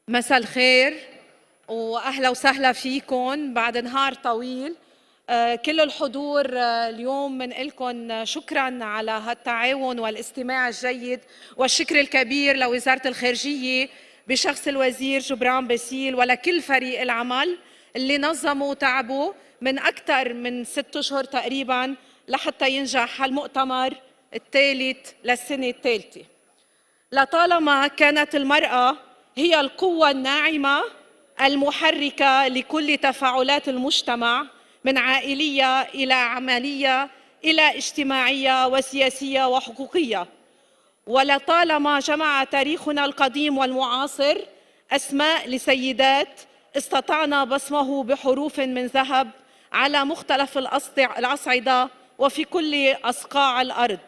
مساء الخير واهلا وسهلا فيكم بعد نهار طويل. كل الحضور اليوم بنقول لكم شكرا على هالتعاون والاستماع الجيد، والشكر الكبير لوزارة الخارجية بشخص الوزير جبران باسيل ولكل فريق العمل اللي نظموا وتعبوا من أكثر من 6 أشهر تقريبا لحتى ينجح هالمؤتمر الثالث للسنة الثالثة. لطالما كانت المرأة هي القوة الناعمة المحركة لكل تفاعلات المجتمع، من عائلية إلى عملية إلى اجتماعية وسياسية وحقوقية. ولطالما جمع تاريخنا القديم والمعاصر أسماء لسيدات استطعنا بصمه بحروف من ذهب على مختلف الأصعدة وفي كل أصقاع الأرض.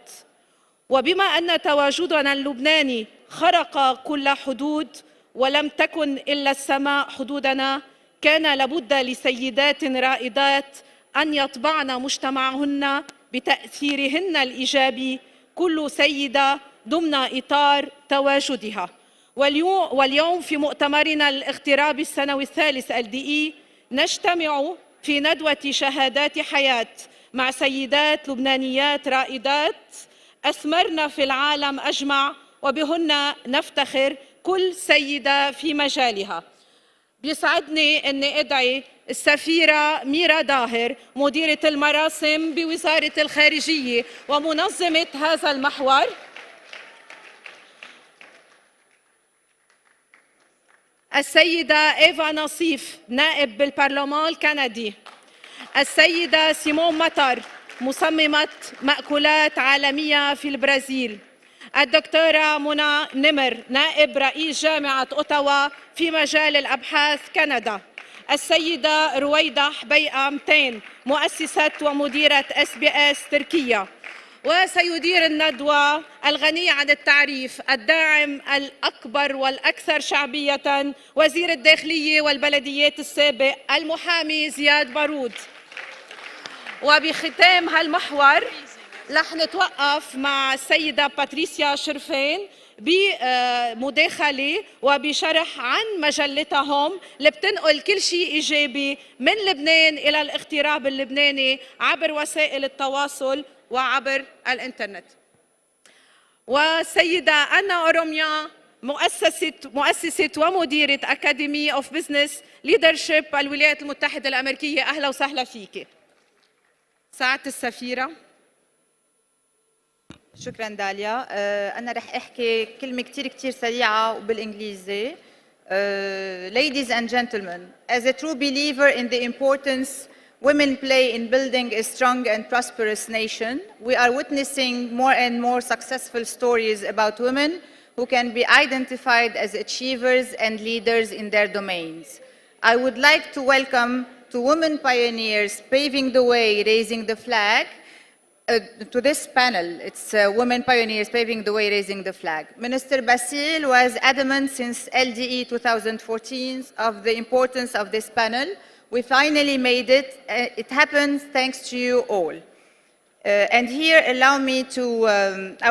وبما أن تواجدنا اللبناني خرق كل حدود ولم تكن إلا السماء حدودنا، كان لابد لسيدات رائدات أن يطبعن مجتمعهن بتأثيرهن الإيجابي، كل سيدة ضمن إطار تواجدها. واليوم في مؤتمرنا الاغترابي السنوي الثالث LDE نجتمع في ندوة شهادات حياة مع سيدات لبنانيات رائدات أثمرن في العالم أجمع، وبهن نفتخر كل سيدة في مجالها. بيسعدني أني أدعي السفيرة ميرا داهر مديرة المراسم بوزارة الخارجية ومنظمة هذا المحور، السيدة إيفا نصيف نائب بالبرلمان الكندي، السيدة سيمون مطر مصممة مأكولات عالمية في البرازيل، الدكتورة منى نمر نائب رئيس جامعة أوتاوا في مجال الأبحاث كندا، السيدة رويدة حبيقة متين مؤسسة ومديرة SBS تركيا. وسيدير الندوة الغني عن التعريف الداعم الأكبر والأكثر شعبية وزير الداخلية والبلديات السابق المحامي زياد بارود. وبختام هالمحور رح نتوقف مع السيدة باتريسيا شرفين بمداخلة وبشرح عن مجلتهم اللي بتنقل كل شيء إيجابي من لبنان إلى الاغتراب اللبناني عبر وسائل التواصل وعبر الإنترنت. والسيدة أنا أوروميا مؤسسة ومديرة أكاديمي أوف بزنس ليدرشيب الولايات المتحدة الأمريكية. أهلا وسهلا فيك سعادة السفيرة. شكرا داليا. أنا رح أحكي كلمة كتير سريعة وبالإنجليزي. Ladies and gentlemen, as a true believer in the importance women play in building a strong and prosperous nation, we are witnessing more and more successful stories about women who can be identified as achievers and leaders in their domains. I would like to welcome two women pioneers paving the way, raising the flag, to this panel. It's Women Pioneers Paving the Way, Raising the Flag. Minister Basile was adamant since LDE 2014 of the importance of this panel. We finally made it. It happens thanks to you all. And here, allow me to, I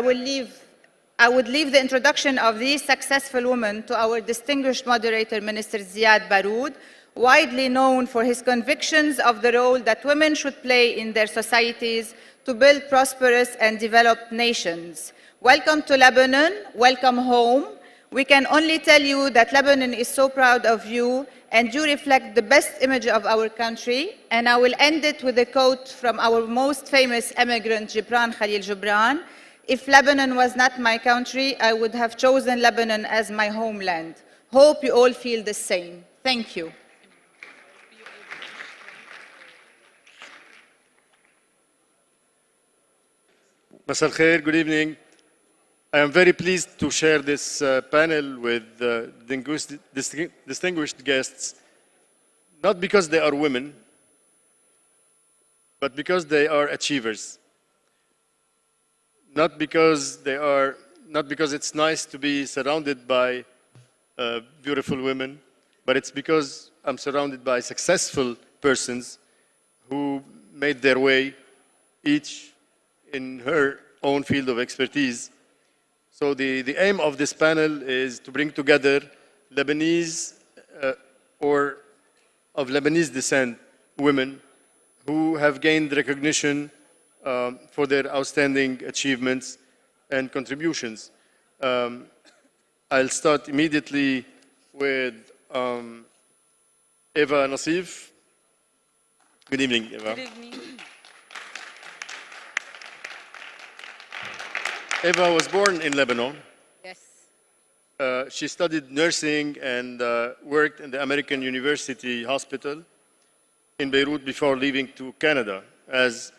would leave the introduction of these successful women to our distinguished moderator, Minister Ziad Baroud, widely known for his convictions of the role that women should play in their societies to build prosperous and developed nations. Welcome to Lebanon, welcome home. We can only tell you that Lebanon is so proud of you and you reflect the best image of our country. And I will end it with a quote from our most famous immigrant, Gibran Khalil Gibran. If Lebanon was not my country, I would have chosen Lebanon as my homeland. Hope you all feel the same. Thank you. Masal Khair, good evening. I am very pleased to share this panel with distinguished guests, not because they are women, but because they are achievers. Not because it's nice to be surrounded by beautiful women, but it's because I'm surrounded by successful persons who made their way, each in her own field of expertise. So the aim of this panel is to bring together Lebanese or of Lebanese descent women who have gained recognition for their outstanding achievements and contributions. I'll start immediately with Eva Nassif. Good evening, Eva. Good evening. Eva was born in Lebanon. Yes. She studied nursing and worked in the American University Hospital in Beirut before leaving to Canada, as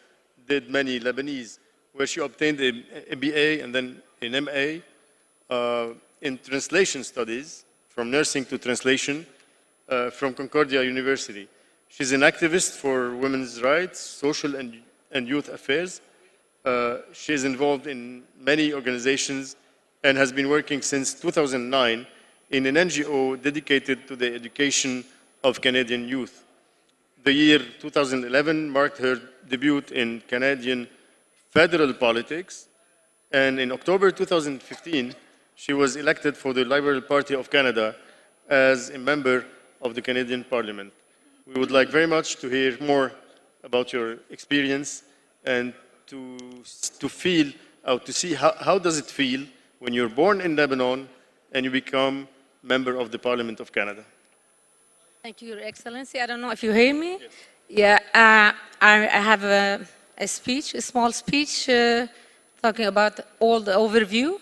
did many Lebanese, where she obtained a BA and then an MA in translation studies, from nursing to translation, from Concordia University. She's an activist for women's rights, social and youth affairs. She is involved in many organizations and has been working since 2009 in an NGO dedicated to the education of Canadian youth. The year 2011 marked her debut in Canadian federal politics, and in October 2015, she was elected for the Liberal Party of Canada as a member of the Canadian Parliament. We would like very much to hear more about your experience and to feel, or to see how does it feel when you're born in Lebanon and you become member of the Parliament of Canada. Thank you, Your Excellency. I don't know if you hear me. Yes. Yeah, I have a speech, a small speech, talking about all the overview.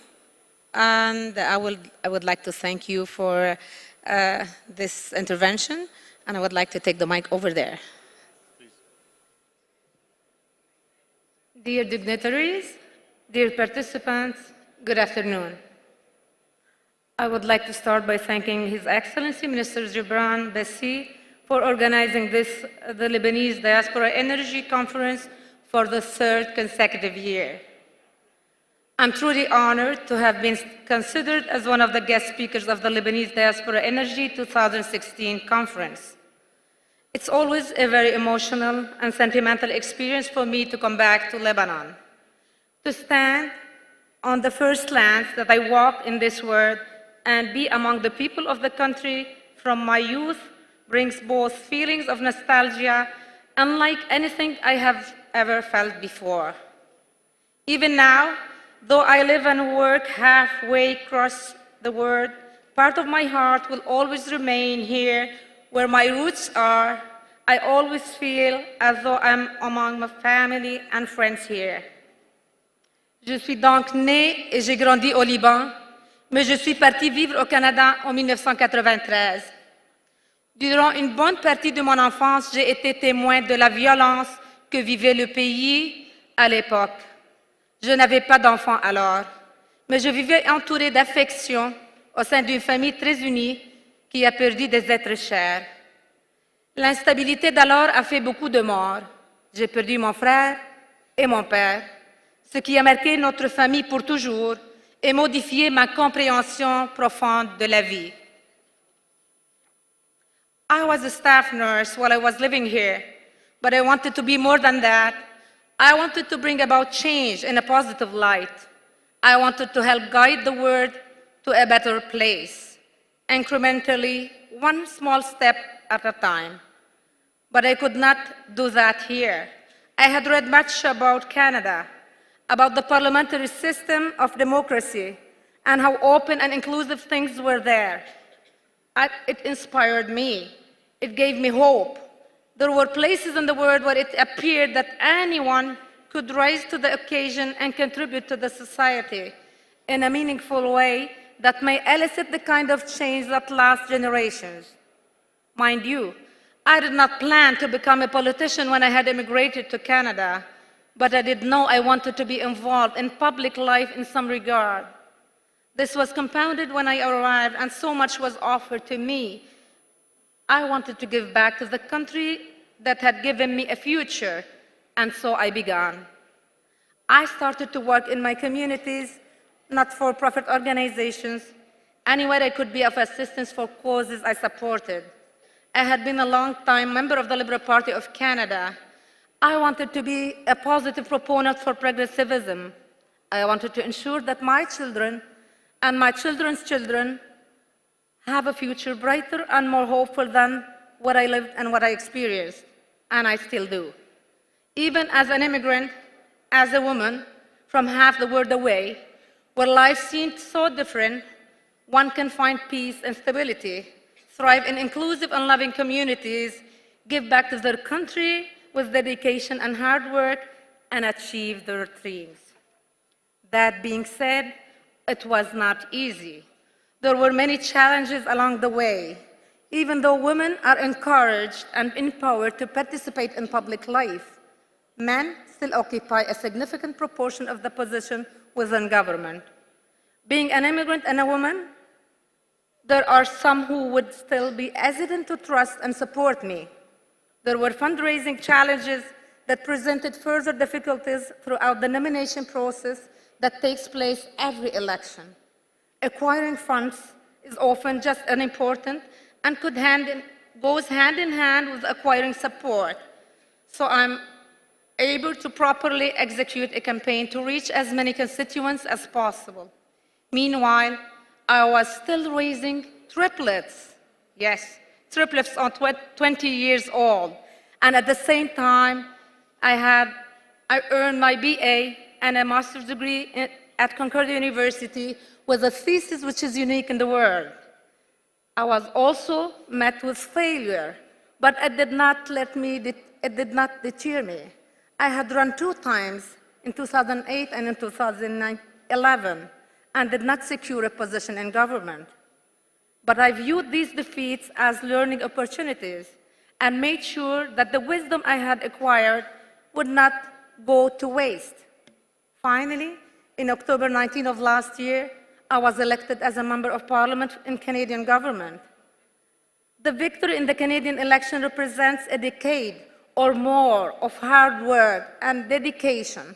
And I would like to thank you for this intervention. And I would like to take the mic over there. Dear dignitaries, dear participants, good afternoon. I would like to start by thanking His Excellency Minister Gibran Bassi for organizing the Lebanese Diaspora Energy Conference for the third consecutive year. I'm truly honored to have been considered as one of the guest speakers of the Lebanese Diaspora Energy 2016 conference. It's always a very emotional and sentimental experience for me to come back to Lebanon, to stand on the first lands that I walked in this world and be among the people of the country from my youth brings both feelings of nostalgia unlike anything I have ever felt before. Even now, though I live and work halfway across the world, part of my heart will always remain here where my roots are. I always feel as though I'm among my family and friends here. Je suis donc née et j'ai grandi au Liban, mais je suis partie vivre au Canada en 1993. Durant une bonne partie de mon enfance, j'ai été témoin de la violence que vivait le pays à l'époque. Je n'avais pas d'enfants alors, mais je vivais entourée d'affection au sein d'une famille très unie qui a perdu des êtres chers. L'instabilité d'alors a fait beaucoup de morts. J'ai perdu mon frère et mon père, ce qui a marqué notre famille pour toujours et modifié ma compréhension profonde de la vie. I was a staff nurse while I was living here, but I wanted to be more than that. I wanted to bring about change in a positive light. I wanted to help guide the world to a better place, incrementally, one small step at a time. But I could not do that here. I had read much about Canada, about the parliamentary system of democracy, and how open and inclusive things were there. It inspired me. It gave me hope. There were places in the world where it appeared that anyone could rise to the occasion and contribute to the society in a meaningful way that may elicit the kind of change that lasts generations. Mind you, I did not plan to become a politician when I had immigrated to Canada, but I did know I wanted to be involved in public life in some regard. This was compounded when I arrived, and so much was offered to me. I wanted to give back to the country that had given me a future, and so I began. I started to work in my communities, not-for-profit organizations, anywhere I could be of assistance for causes I supported. I had been a long-time member of the Liberal Party of Canada. I wanted to be a positive proponent for progressivism. I wanted to ensure that my children and my children's children have a future brighter and more hopeful than what I lived and what I experienced, and I still do. Even as an immigrant, as a woman from half the world away, where life seemed so different, one can find peace and stability, thrive in inclusive and loving communities, give back to their country with dedication and hard work, and achieve their dreams. That being said, it was not easy. There were many challenges along the way. Even though women are encouraged and empowered to participate in public life, men still occupy a significant proportion of the position within government. Being an immigrant and a woman, there are some who would still be hesitant to trust and support me. There were fundraising challenges that presented further difficulties throughout the nomination process that takes place every election. Acquiring funds is often just as important and goes hand in hand with acquiring support. So I'm able to properly execute a campaign to reach as many constituents as possible. Meanwhile, I was still raising triplets. Yes, triplets on 20 years old. And at the same time, I earned my BA and a master's degree at Concordia University with a thesis which is unique in the world. I was also met with failure, but it did not deter me. I had run 2 times in 2008 and in 2011 and did not secure a position in government. But I viewed these defeats as learning opportunities and made sure that the wisdom I had acquired would not go to waste. Finally, in October 19 of last year, I was elected as a member of parliament in Canadian government. The victory in the Canadian election represents a decade or more of hard work and dedication.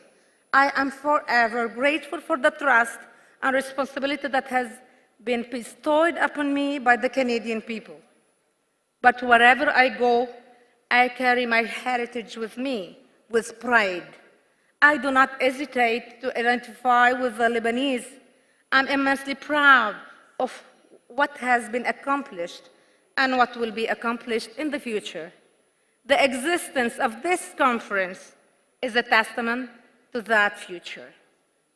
I am forever grateful for the trust and responsibility that has been bestowed upon me by the Canadian people. But wherever I go, I carry my heritage with me, with pride. I do not hesitate to identify with the Lebanese. I'm immensely proud of what has been accomplished and what will be accomplished in the future. The existence of this conference is a testament to that future.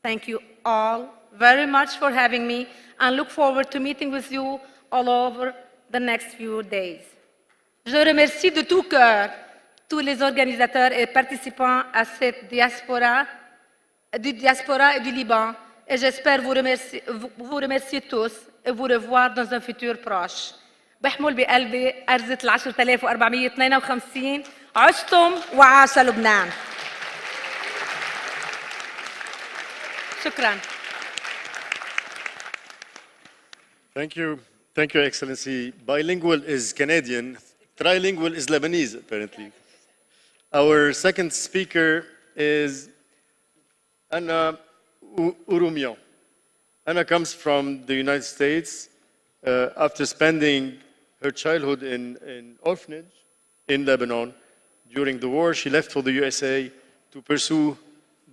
Thank you all very much for having me and look forward to meeting with you all over the next few days. Je remercie de tout cœur tous les organisateurs et participants à cette diaspora et du Liban, et j'espère vous remercier tous et vous revoir dans un futur proche. بحمل بقلبي أرزة 10,452 عشتم وعاش لبنان. شكراً. Thank you, Your Excellency. Bilingual is Canadian, trilingual is Lebanese, apparently. Our second speaker is Anna Urumian. Anna comes from the United States after spending her childhood in orphanage in Lebanon. During the war, she left for the USA to pursue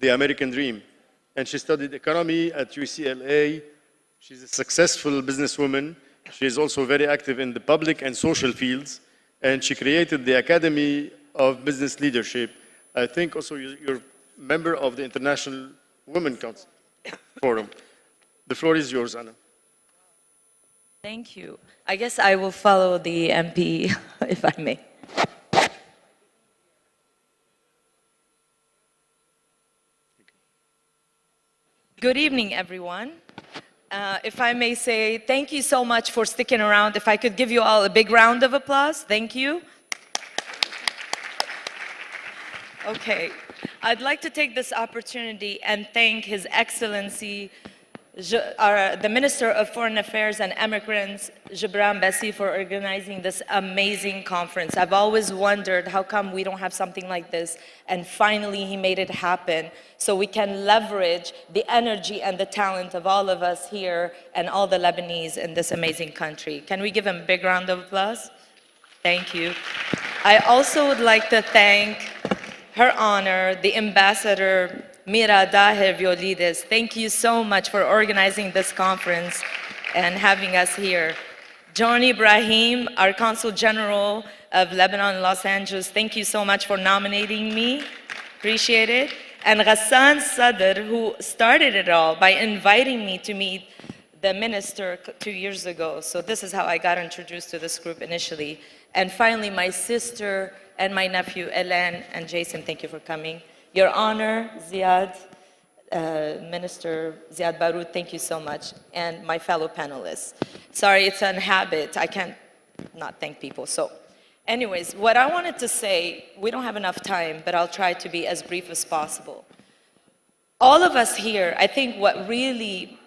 the American dream. And she studied economy at UCLA. She's a successful businesswoman. She is also very active in the public and social fields. And she created the Academy of Business Leadership. I think also you're a member of the International Women Council Forum. The floor is yours, Anna. Thank you. I guess I will follow the MP, if I may. Good evening, everyone. If I may say, thank you so much for sticking around. If I could give you all a big round of applause, thank you. Okay, I'd like to take this opportunity and thank His Excellency, the Minister of Foreign Affairs and Immigrants, Gibran Bassi, for organizing this amazing conference. I've always wondered how come we don't have something like this, and finally he made it happen so we can leverage the energy and the talent of all of us here and all the Lebanese in this amazing country. Can we give him a big round of applause? Thank you. I also would like to thank Her Honor, the Ambassador Mira Daher Violidis. Thank you so much for organizing this conference and having us here. John Ibrahim, our Consul General of Lebanon in Los Angeles, thank you so much for nominating me. Appreciate it. And Ghassan Sadr, who started it all by inviting me to meet the minister 2 years ago. So this is how I got introduced to this group initially. And finally, my sister and my nephew, Elen and Jason, thank you for coming. Your Honor, Ziad, Minister Ziad Baroud, thank you so much. And my fellow panelists. Sorry, it's a habit. I can't not thank people. So anyways, what I wanted to say, we don't have enough time, but I'll try to be as brief as possible. All of us here, I think what really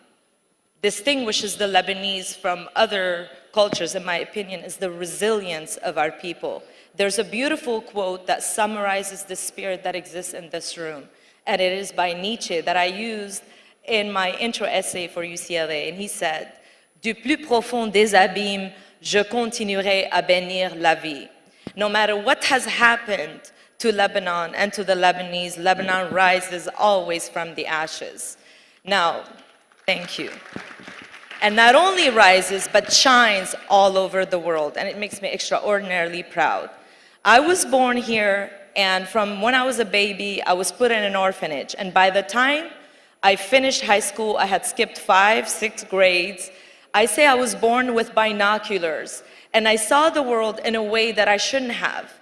distinguishes the Lebanese from other cultures, in my opinion, is the resilience of our people. There's a beautiful quote that summarizes the spirit that exists in this room, and it is by Nietzsche that I used in my intro essay for UCLA, and he said, "Du plus profond des abîmes, je continuerai à bénir la vie." No matter what has happened to Lebanon and to the Lebanese, Lebanon rises always from the ashes. Now, thank you. And not only rises, but shines all over the world, and it makes me extraordinarily proud. I was born here, and from when I was a baby, I was put in an orphanage, and by the time I finished high school, I had skipped 5, 6 grades. I say I was born with binoculars, and I saw the world in a way that I shouldn't have.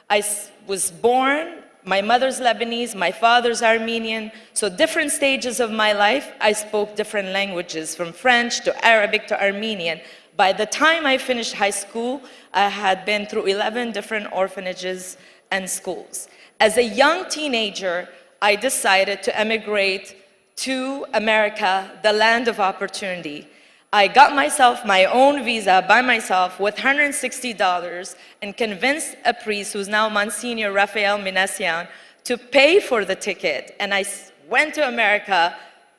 I was born, my mother's Lebanese, my father's Armenian, so different stages of my life, I spoke different languages, from French to Arabic to Armenian. By the time I finished high school, I had been through 11 different orphanages and schools. As a young teenager, I decided to emigrate to America, the land of opportunity. I got myself my own visa by myself with $160 and convinced a priest, who's now Monsignor Raphael Minassian, to pay for the ticket. And I went to America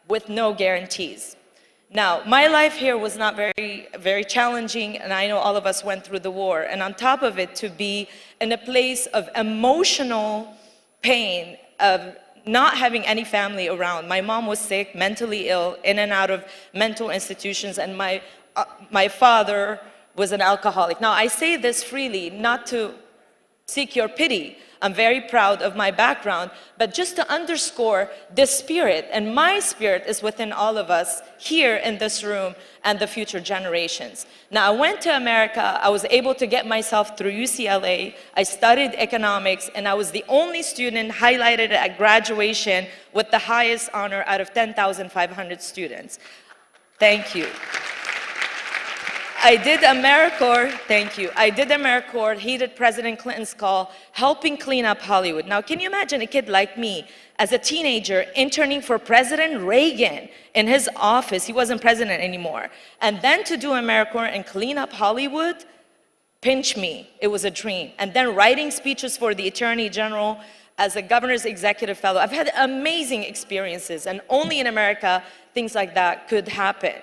with no guarantees. Now, my life here was not very challenging, and I know all of us went through the war. And on top of it, to be in a place of emotional pain, of not having any family around. My mom was sick, mentally ill, in and out of mental institutions, and my father was an alcoholic. Now, I say this freely, not to seek your pity. I'm very proud of my background, but just to underscore this spirit, and my spirit is within all of us here in this room and the future generations. Now, I went to America. I was able to get myself through UCLA. I studied economics, and I was the only student highlighted at graduation with the highest honor out of 10,500 students. Thank you. I did AmeriCorps, thank you. I did AmeriCorps, heeded President Clinton's call, helping clean up Hollywood. Now, can you imagine a kid like me, as a teenager, interning for President Reagan in his office? He wasn't president anymore. And then to do AmeriCorps and clean up Hollywood, pinch me, it was a dream. And then writing speeches for the Attorney General as a governor's executive fellow. I've had amazing experiences, and only in America, things like that could happen.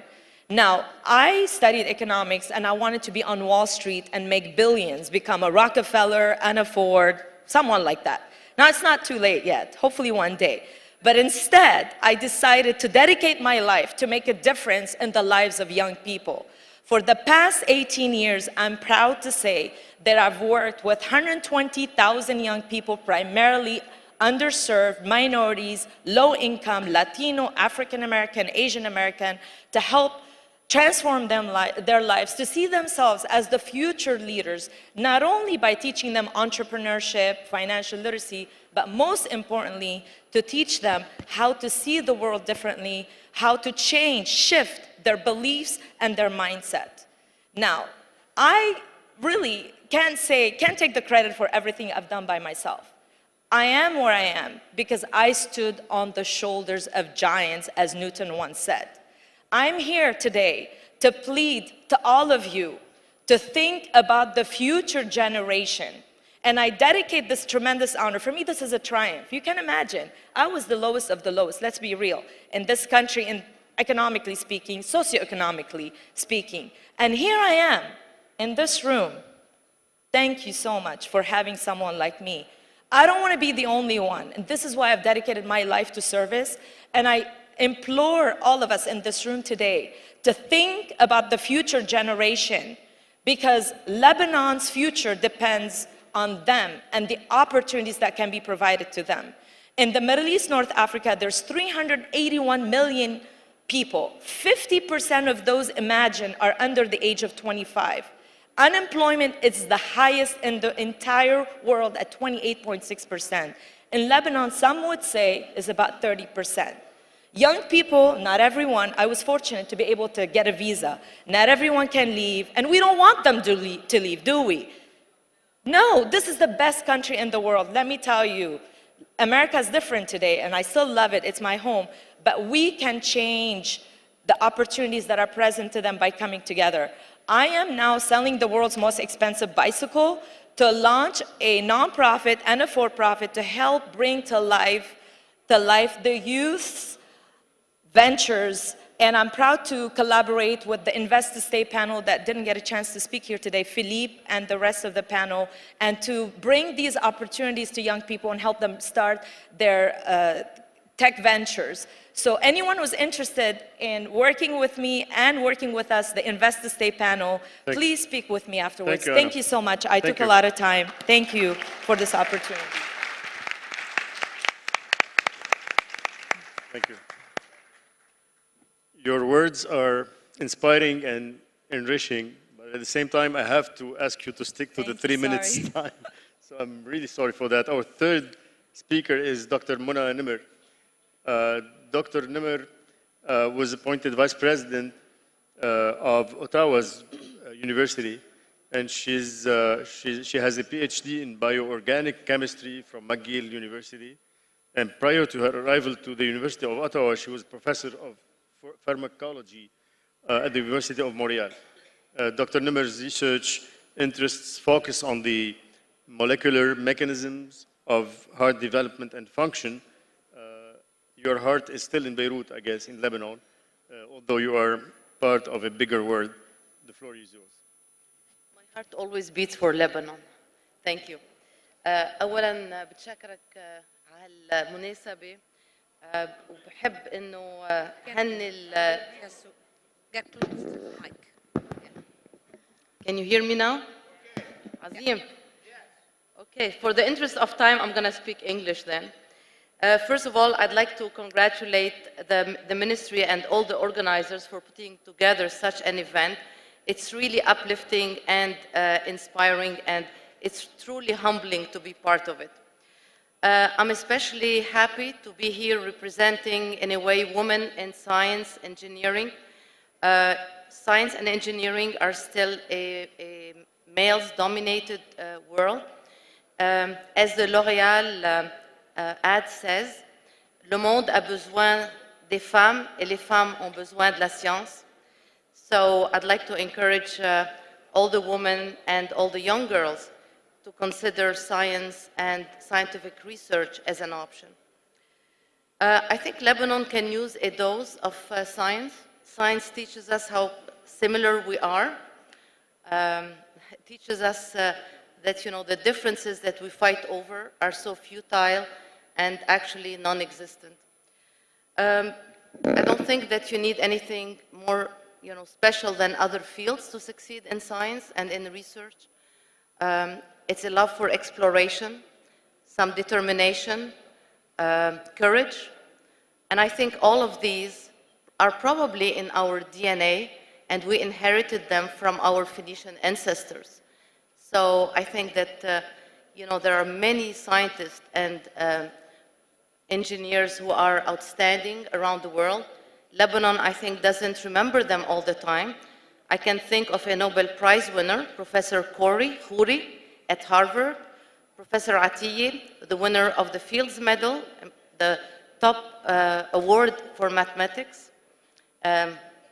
Now, I studied economics, and I wanted to be on Wall Street and make billions, become a Rockefeller and a Ford, someone like that. Now, it's not too late yet, hopefully one day. But instead, I decided to dedicate my life to make a difference in the lives of young people. For the past 18 years, I'm proud to say that I've worked with 120,000 young people, primarily underserved, minorities, low income, Latino, African American, Asian American, to help transform their lives, to see themselves as the future leaders, not only by teaching them entrepreneurship, financial literacy, but most importantly, to teach them how to see the world differently, how to change, shift their beliefs and their mindset. Now, I really can't take the credit for everything I've done by myself. I am where I am because I stood on the shoulders of giants, as Newton once said. I'm here today to plead to all of you to think about the future generation. And I dedicate this tremendous honor. For me, this is a triumph. You can imagine, I was the lowest of the lowest, let's be real, in this country, economically speaking, socioeconomically speaking. And here I am, in this room. Thank you so much for having someone like me. I don't want to be the only one, and this is why I've dedicated my life to service, and I implore all of us in this room today to think about the future generation. because Lebanon's future depends on them and the opportunities that can be provided to them. In the Middle East, North Africa, there's 381 million people. 50% of those imagined are under the age of 25. Unemployment is the highest in the entire world at 28.6%. In Lebanon, some would say is about 30%. Young people, not everyone, I was fortunate to be able to get a visa. Not everyone can leave, and we don't want them to leave, do we? No, this is the best country in the world. Let me tell you, America is different today, and I still love it. It's my home. But we can change the opportunities that are present to them by coming together. I am now selling the world's most expensive bicycle to launch a nonprofit and a for-profit to help bring to life the youth's ventures. And I'm proud to collaborate with the Invest to Stay panel that didn't get a chance to speak here today, Philippe and the rest of the panel, and to bring these opportunities to young people and help them start their tech ventures. So anyone who's interested in working with me and working with us, the Invest to Stay panel, please speak with me afterwards. Thank you so much. I took a lot of time. Thank you for this opportunity. Thank you. Your words are inspiring and enriching, but at the same time, I have to ask you to stick to the 3 minutes time. So I'm really sorry for that. Our third speaker is Dr. Mona Nimr. Dr. Nimr was appointed vice president of Ottawa's university, and she has a PhD in bioorganic chemistry from McGill University. And prior to her arrival to the University of Ottawa, she was professor of pharmacology at the University of Montreal. Dr. Nimr's research interests focus on the molecular mechanisms of heart development and function. Your heart is still in Beirut, I guess, in Lebanon, although you are part of a bigger world. The floor is yours. My heart always beats for Lebanon. Thank you. أولاً بتشكرك على المناسبة وبحب إنه هني Can you hear me now? عظيم. Okay, for the interest of time, I'm going to speak English then. First of all, I'd like to congratulate the ministry and all the organizers for putting together such an event. It's really uplifting and inspiring, and it's truly humbling to be part of it. I'm especially happy to be here representing, in a way, women in science, engineering. Science and engineering are still a males-dominated world. As the L'Oréal ad says, le monde a besoin des femmes et les femmes ont besoin de la science. So I'd like to encourage all the women and all the young girls to consider science and scientific research as an option. I think Lebanon can use a dose of science. Science teaches us how similar we are. It teaches us that, you know, the differences that we fight over are so futile and actually non-existent. I don't think that you need anything more, you know, special than other fields to succeed in science and in research. It's a love for exploration, some determination, courage, and I think all of these are probably in our DNA, and we inherited them from our Phoenician ancestors. So I think that, you know, there are many scientists and engineers who are outstanding around the world. Lebanon, I think, doesn't remember them all the time. I can think of a Nobel Prize winner, Professor Khoury at Harvard, Professor Atiye, the winner of the Fields Medal, the top award for mathematics.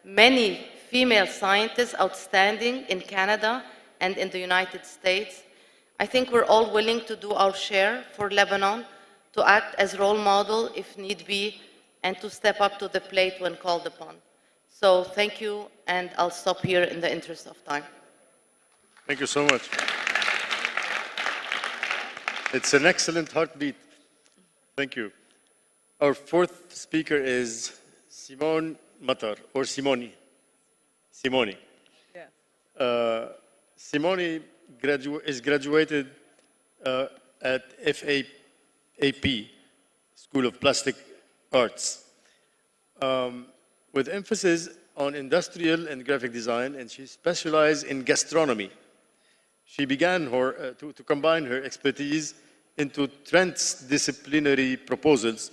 Many female scientists outstanding in Canada and in the United States. I think we're all willing to do our share for Lebanon, to act as role model if need be, and to step up to the plate when called upon. So thank you, and I'll stop here in the interest of time. Thank you so much. It's an excellent heartbeat. Thank you. Our fourth speaker is Simone Matar, or Simone. Simone. Yeah. Simone is graduated at FAP, School of Plastic Arts, with emphasis on industrial and graphic design, and she specialized in gastronomy. She began to combine her expertise into transdisciplinary proposals,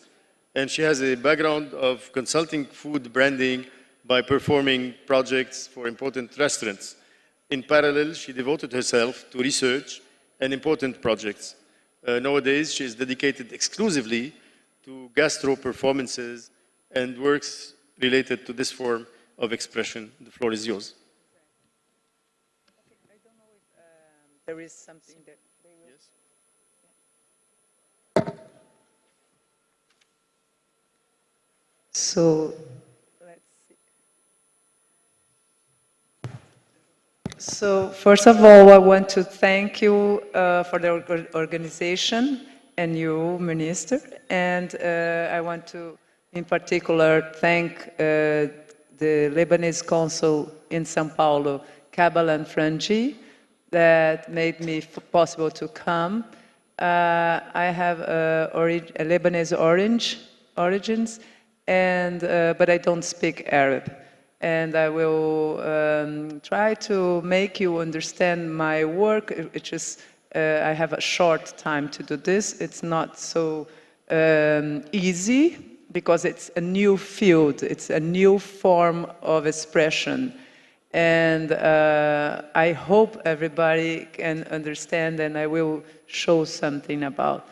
and she has a background of consulting food branding by performing projects for important restaurants. In parallel, she devoted herself to research and important projects. Nowadays, she is dedicated exclusively to gastro performances and works related to this form of expression. The floor is yours. I don't know if there is something that they will... Yes. So, let's see. So, first of all, I want to thank you for the organization and you, Minister. And I want to, in particular, thank the Lebanese consul in São Paulo, Kabal and Frangi, that made me possible to come. I have Lebanese origins, and but I don't speak Arab. And I will try to make you understand my work. It's just I have a short time to do this. It's not so easy because it's a new field. It's a new form of expression. And I hope everybody can understand, and I will show something about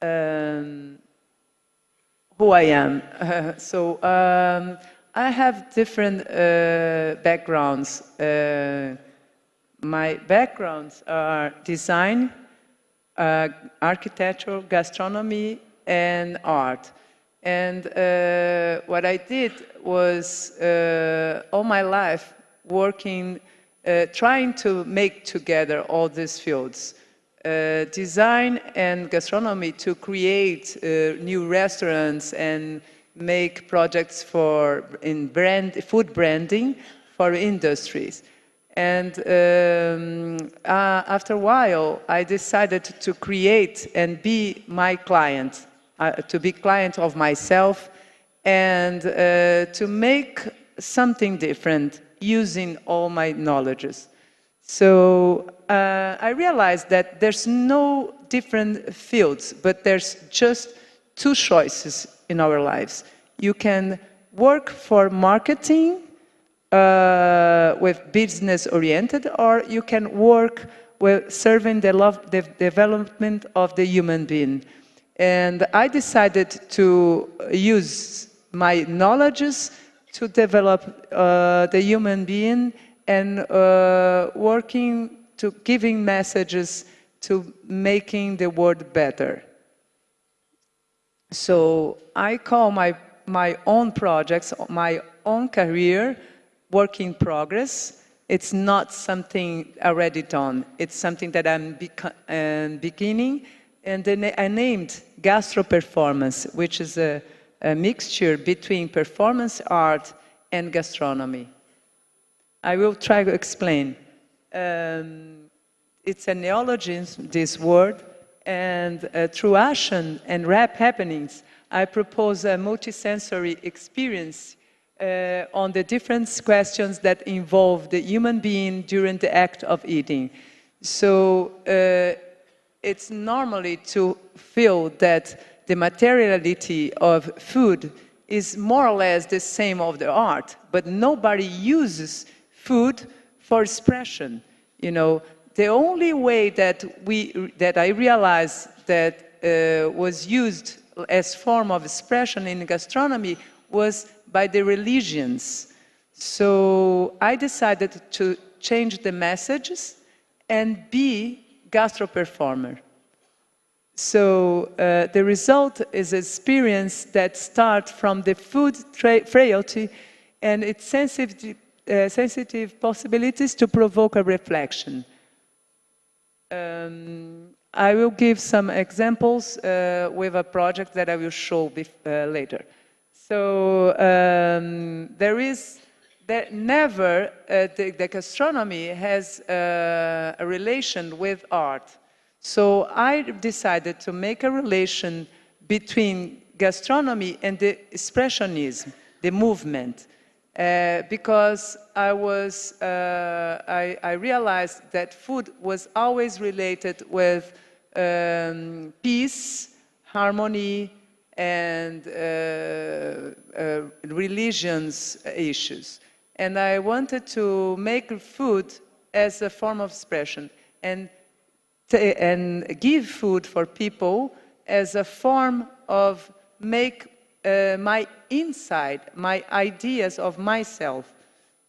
who I am. I have different backgrounds. My backgrounds are design, architecture, gastronomy, and art. And what I did was all my life working, trying to make together all these fields. Design and gastronomy to create new restaurants and make projects in food branding for industries. And after a while, I decided to create and be my client, to be client of myself, and to make something different using all my knowledges. So I realized that there's no different fields, but there's just two choices in our lives. You can work for marketing with business-oriented, or you can work with serving the development of the human being. And I decided to use my knowledges to develop the human being and working to giving messages to making the world better. So I call my own projects, my own career, work in progress. It's not something already done. It's something that I'm beginning. And then I named Gastro Performance, which is a mixture between performance art and gastronomy. I will try to explain. It's a neologism, this word, and through action and rap happenings, I propose a multisensory experience on the different questions that involve the human being during the act of eating. So it's normally to feel that the materiality of food is more or less the same of the art, but nobody uses food for expression. You know, the only way that I realized that was used as form of expression in gastronomy was by the religions. So I decided to change the messages and be gastro performer. So the result is an experience that starts from the food frailty and its sensitive possibilities to provoke a reflection. I will give some examples with a project that I will show later. So there is that never, the gastronomy has a relation with art. So I decided to make a relation between gastronomy and the expressionism, the movement, because I realized that food was always related with peace, harmony, and religions issues. And I wanted to make food as a form of expression and give food for people as a form of make my inside, my ideas of myself.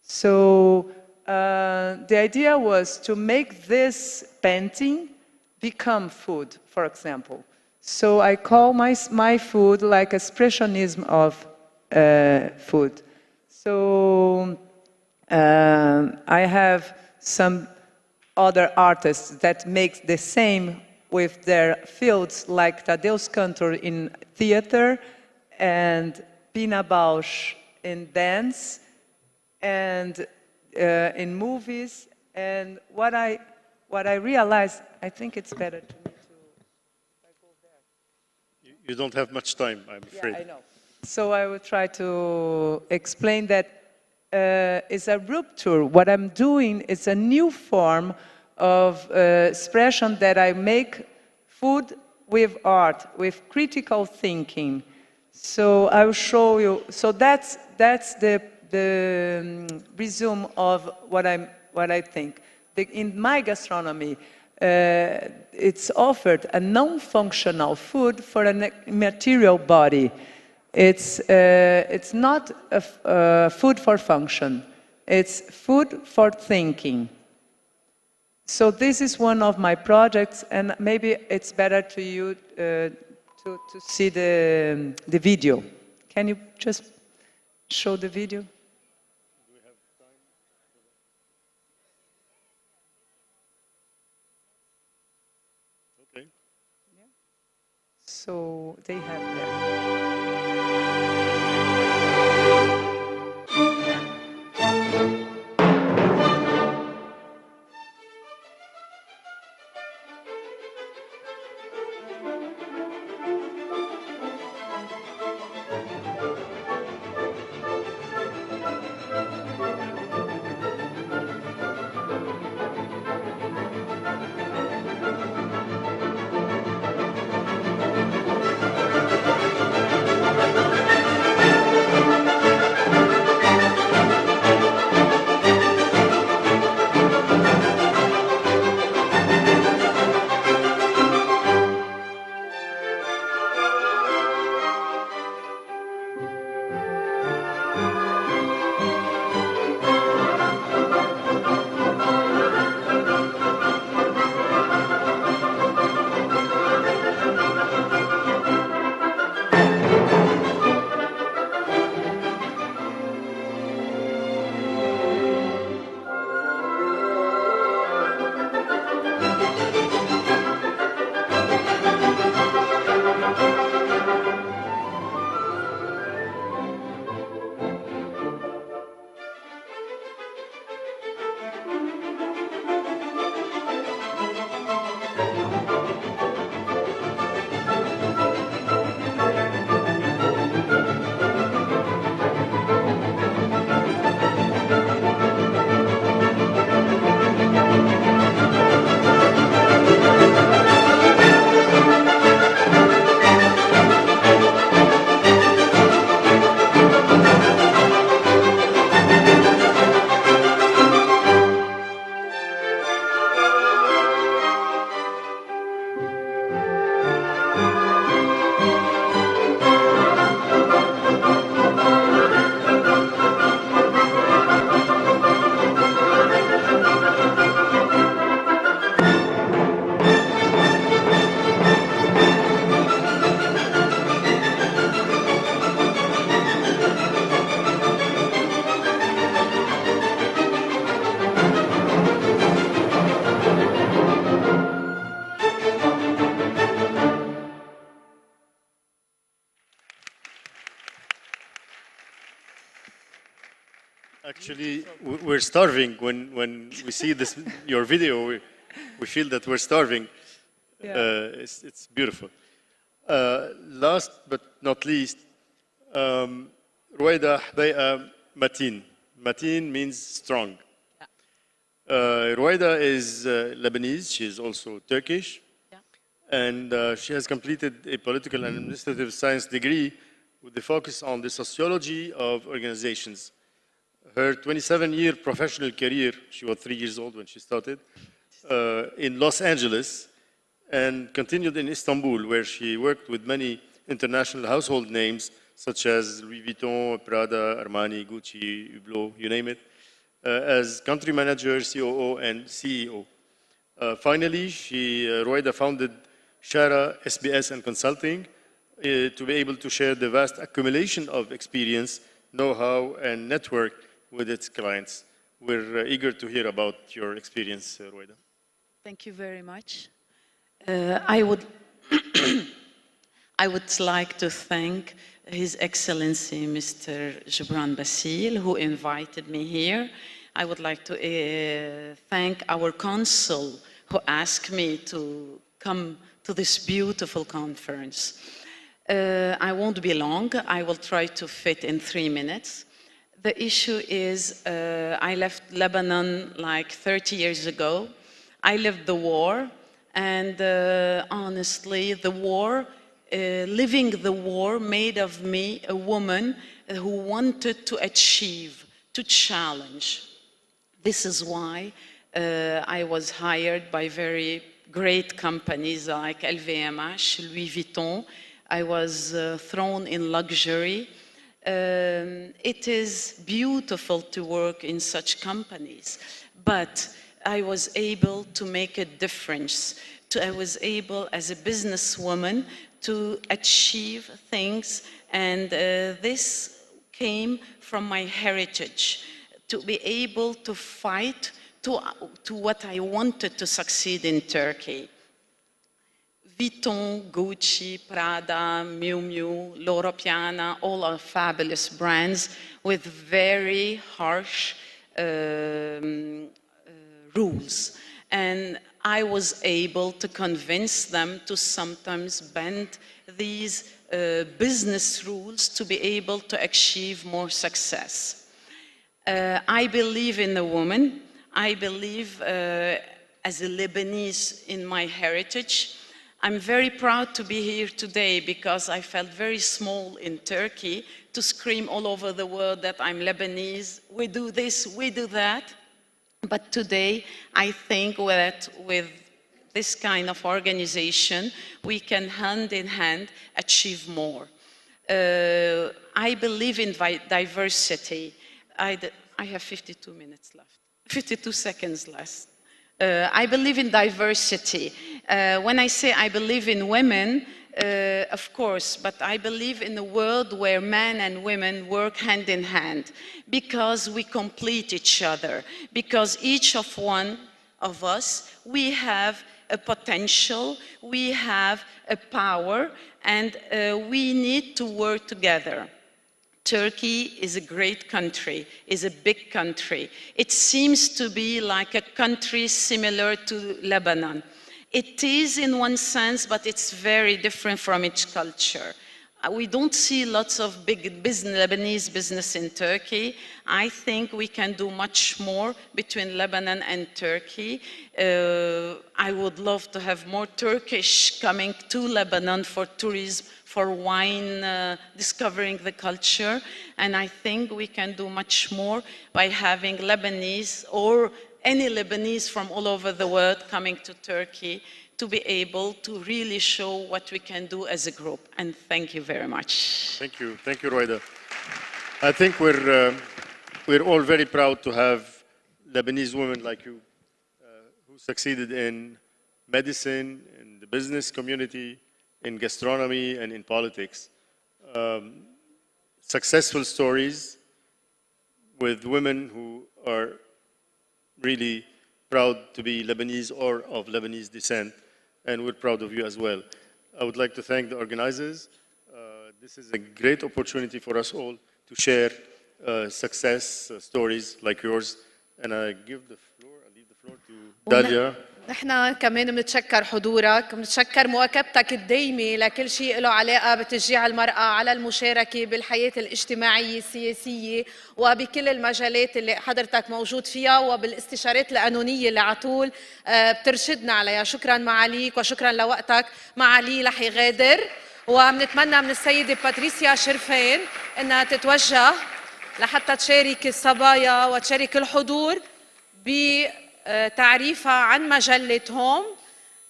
So the idea was to make this painting become food, for example. So I call my food like expressionism of food. So I have some other artists that make the same with their fields, like Tadeusz Kantor in theater and Pina Bausch in dance and in movies. And what I realized, I think it's better to me to go there. You don't have much time, I'm afraid. Yeah, I know. So I will try to explain that it's a rupture. What I'm doing is a new form of expression that I make food with art, with critical thinking. So I will show you. So that's the resume of what I think. In my gastronomy, it's offered a non-functional food for a material body. It's not a food for function. It's food for thinking. So this is one of my projects, and maybe it's better to you to see the video. Can you just show the video? Do we have time? Okay. So they have that. Actually, we're starving when we see this your video. We feel that we're starving. It's beautiful. Last but not least, رويدة حبيقة متين. Mateen means strong. Ruwaida is Lebanese. She is also Turkish. And she has completed a political and administrative science degree with the focus on the sociology of organizations. Her 27-year professional career, she was 3 years old when she started, in Los Angeles, and continued in Istanbul, where she worked with many international household names, such as Louis Vuitton, Prada, Armani, Gucci, Hublot, you name it, as country manager, COO, and CEO. Finally, Ruwaida founded Shara SBS and Consulting to be able to share the vast accumulation of experience, know-how, and network with its clients. We're eager to hear about your experience, Ruwaida. Thank you very much. I would like to thank His Excellency Mr. Gibran Bassil, who invited me here. I would like to thank our consul who asked me to come to this beautiful conference. I won't be long. I will try to fit in 3 minutes. The issue is I left Lebanon like 30 years ago. I lived the war, and honestly, the war, living the war made of me a woman who wanted to achieve, to challenge. This is why I was hired by very great companies like LVMH, Louis Vuitton. I was thrown in luxury. It is beautiful to work in such companies, but I was able to make a difference. I was able, as a businesswoman, to achieve things, and this came from my heritage, to be able to fight to what I wanted to succeed in Turkey. Vuitton, Gucci, Prada, Miu Miu, Loro Piana, all are fabulous brands with very harsh rules. And I was able to convince them to sometimes bend these business rules to be able to achieve more success. I believe in the woman. I believe as a Lebanese in my heritage. I'm very proud to be here today because I felt very small in Turkey to scream all over the world that I'm Lebanese, we do this, we do that. But today, I think that with this kind of organization, we can hand in hand achieve more. I believe in diversity. I have 52 minutes left, 52 seconds left. I believe in diversity. When I say I believe in women, of course, but I believe in a world where men and women work hand in hand because we complete each other, because each one of us, we have a potential, we have a power, and we need to work together. Turkey is a great country, is a big country. It seems to be like a country similar to Lebanon. It is in one sense, but it's very different from its culture. We don't see lots of big Lebanese business in Turkey. I think we can do much more between Lebanon and Turkey. I would love to have more Turkish coming to Lebanon for tourism, for wine, discovering the culture. And I think we can do much more by having Lebanese or any Lebanese from all over the world coming to Turkey to be able to really show what we can do as a group. And thank you very much. Thank you, Ruwaida. I think we're all very proud to have Lebanese women like you who succeeded in medicine, in the business community, in gastronomy, and in politics. Successful stories with women who are really proud to be Lebanese or of Lebanese descent, and we're proud of you as well. I would like to thank the organizers. This is a great opportunity for us all to share success stories like yours. And I leave the floor to Dalia. نحن كمان بنتشكر حضورك، بنتشكر مواكبتك الدايمة لكل شيء له علاقة بتشجيع المرأة على المشاركة بالحياة الاجتماعية السياسية وبكل المجالات اللي حضرتك موجود فيها وبالاستشارات القانونية اللي على طول بترشدنا عليها. شكرا معاليك وشكرا لوقتك. معالي رح يغادر وبنتمنى من السيدة باتريسيا شرفين انها تتوجه لحتى تشارك الصبايا وتشارك الحضور بتعريفها عن مجلة هوم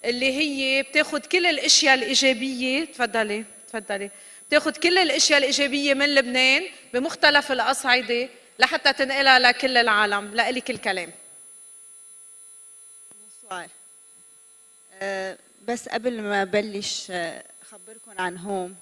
اللي هي بتاخد كل الاشياء الايجابيه. تفضلي تفضلي. بتاخد كل الاشياء الايجابيه من لبنان بمختلف الاصعده لحتى تنقلها لكل العالم. لإلك الكلام. سؤال بس قبل ما أبلش أخبركم عن هوم.